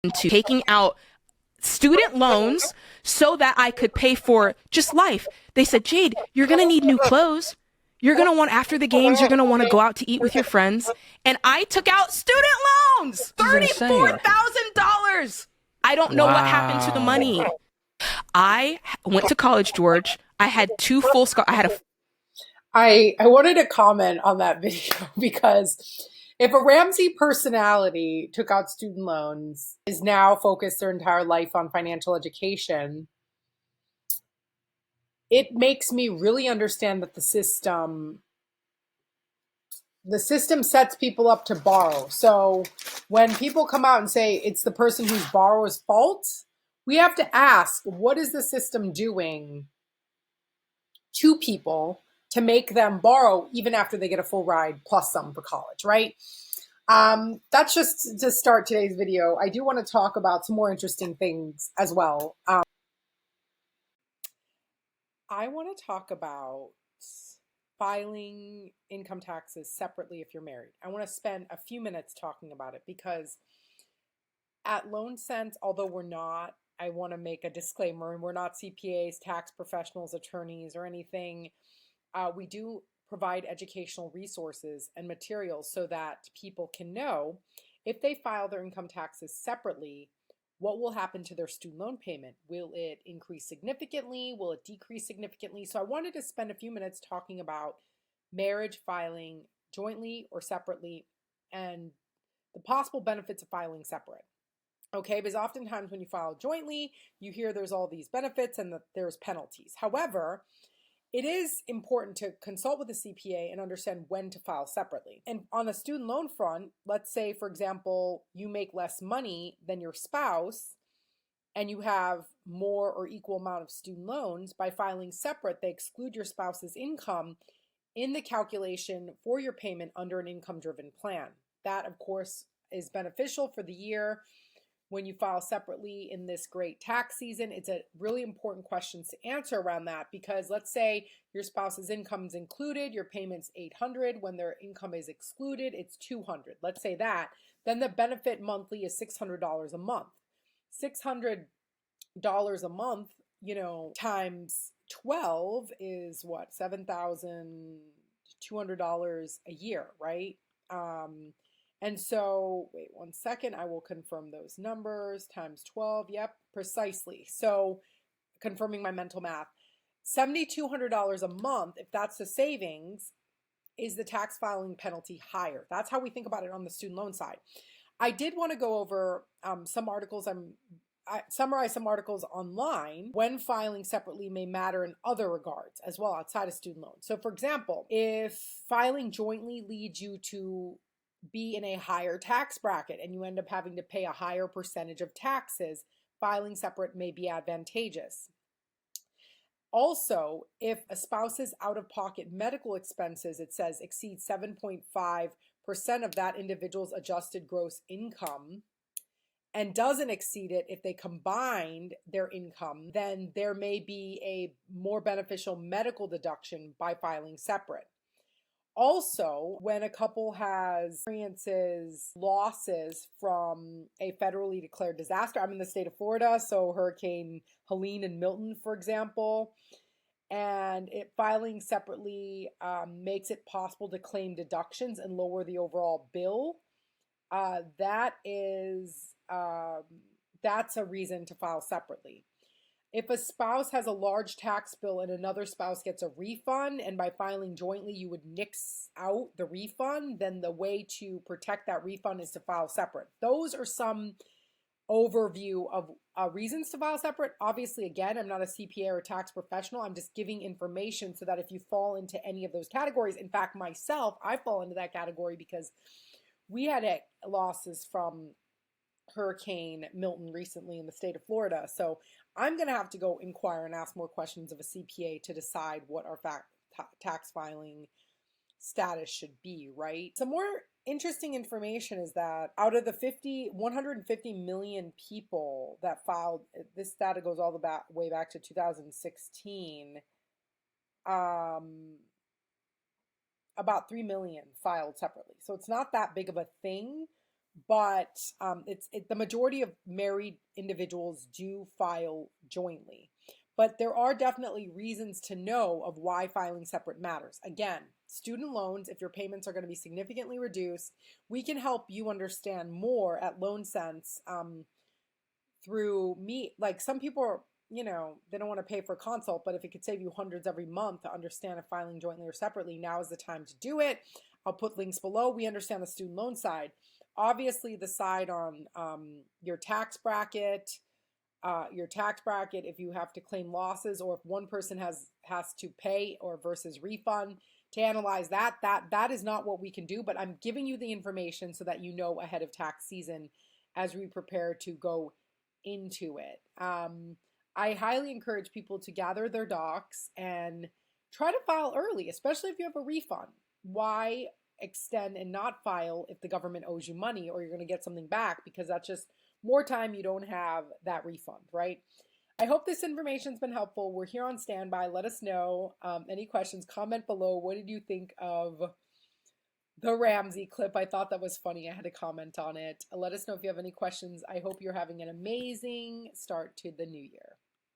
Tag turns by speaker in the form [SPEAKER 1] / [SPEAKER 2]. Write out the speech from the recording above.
[SPEAKER 1] into taking out student loans so that I could pay for just life. They said, Jade, you're going to need new clothes. You're going to want, after the games, you're going to want to go out to eat with your friends. And I took out student loans,
[SPEAKER 2] This is insane.
[SPEAKER 1] $34,000. I don't know what happened to the
[SPEAKER 2] Wow.
[SPEAKER 1] money. I went to college, George. I had two full I had a
[SPEAKER 3] I wanted to comment on that video because if a Ramsey personality took out student loans, is now focused their entire life on financial education, it makes me really understand that the system sets people up to borrow. So when people come out and say it's the person who's borrower's fault, we have to ask, what is the system doing to people to make them borrow even after they get a full ride plus some for college, right? That's just to start today's video. I do want to talk about some more interesting things as well. I want to talk about filing income taxes separately if you're married. I want to spend a few minutes talking about it because at LoanSense, although we're not, I want to make a disclaimer, and we're not CPAs, tax professionals, attorneys, or anything. We do provide educational resources and materials so that people can know if they file their income taxes separately, what will happen to their student loan payment? Will it increase significantly? Will it decrease significantly? So I wanted to spend a few minutes talking about marriage filing jointly or separately and the possible benefits of filing separate. Okay, because oftentimes when you file jointly, you hear there's all these benefits and that there's penalties. However, it is important to consult with a CPA and understand when to file separately. And on the student loan front, let's say, for example, you make less money than your spouse and you have more or equal amount of student loans. By filing separate, they exclude your spouse's income in the calculation for your payment under an income-driven plan. That, of course, is beneficial for the year. When you file separately in this great tax season, it's a really important question to answer around that because let's say your spouse's income is included, your payment's $800. When their income is excluded, it's $200. Let's say that. Then the benefit monthly is $600 a month. $600 a month, times 12 is what? $7,200 a year, right? And so, wait 1 second, I will confirm those numbers, times 12, yep, precisely. So, confirming my mental math, $7,200 a month, if that's the savings, is the tax filing penalty higher? That's how we think about it on the student loan side. I did want to go over some articles. I summarized some articles online when filing separately may matter in other regards as well outside of student loans. So, for example, if filing jointly leads you to be in a higher tax bracket and you end up having to pay a higher percentage of taxes, filing separate may be advantageous. Also, if a spouse's out-of-pocket medical expenses, it says, exceed 7.5% of that individual's adjusted gross income and doesn't exceed it if they combined their income, then there may be a more beneficial medical deduction by filing separate. Also, when a couple experiences losses from a federally declared disaster, I'm in the state of Florida, so Hurricane Helene and Milton, for example, and filing separately makes it possible to claim deductions and lower the overall bill. That's a reason to file separately. If a spouse has a large tax bill and another spouse gets a refund, and by filing jointly you would nix out the refund, then the way to protect that refund is to file separate. Those are some overview of reasons to file separate. Obviously, again, I'm not a CPA or a tax professional. I'm just giving information so that if you fall into any of those categories, in fact, myself, I fall into that category because we had losses from Hurricane Milton recently in the state of Florida. So I'm going to have to go inquire and ask more questions of a CPA to decide what our tax filing status should be, right? Some more interesting information is that out of the 150 million people that filed, this data goes all the way back to 2016, about 3 million filed separately. So it's not that big of a thing. but the majority of married individuals do file jointly. But there are definitely reasons to know of why filing separate matters. Again, student loans, if your payments are going to be significantly reduced, we can help you understand more at LoanSense through me. Like some people are, they don't want to pay for a consult, but if it could save you hundreds every month to understand if filing jointly or separately, now is the time to do it. I'll put links below. We understand the student loan side. Obviously, the side on your tax bracket, if you have to claim losses or if one person has to pay or versus refund, to analyze that is not what we can do, but I'm giving you the information so that you know ahead of tax season as we prepare to go into it. I highly encourage people to gather their docs and try to file early, especially if you have a refund. Why extend and not file if the government owes you money or you're going to get something back, because that's just more time you don't have that refund, right? I hope this information's been helpful. We're here on standby. Let us know any questions. Comment below. What did you think of the Ramsey clip? I thought that was funny. I had to comment on it. Let us know if you have any questions. I hope you're having an amazing start to the new year.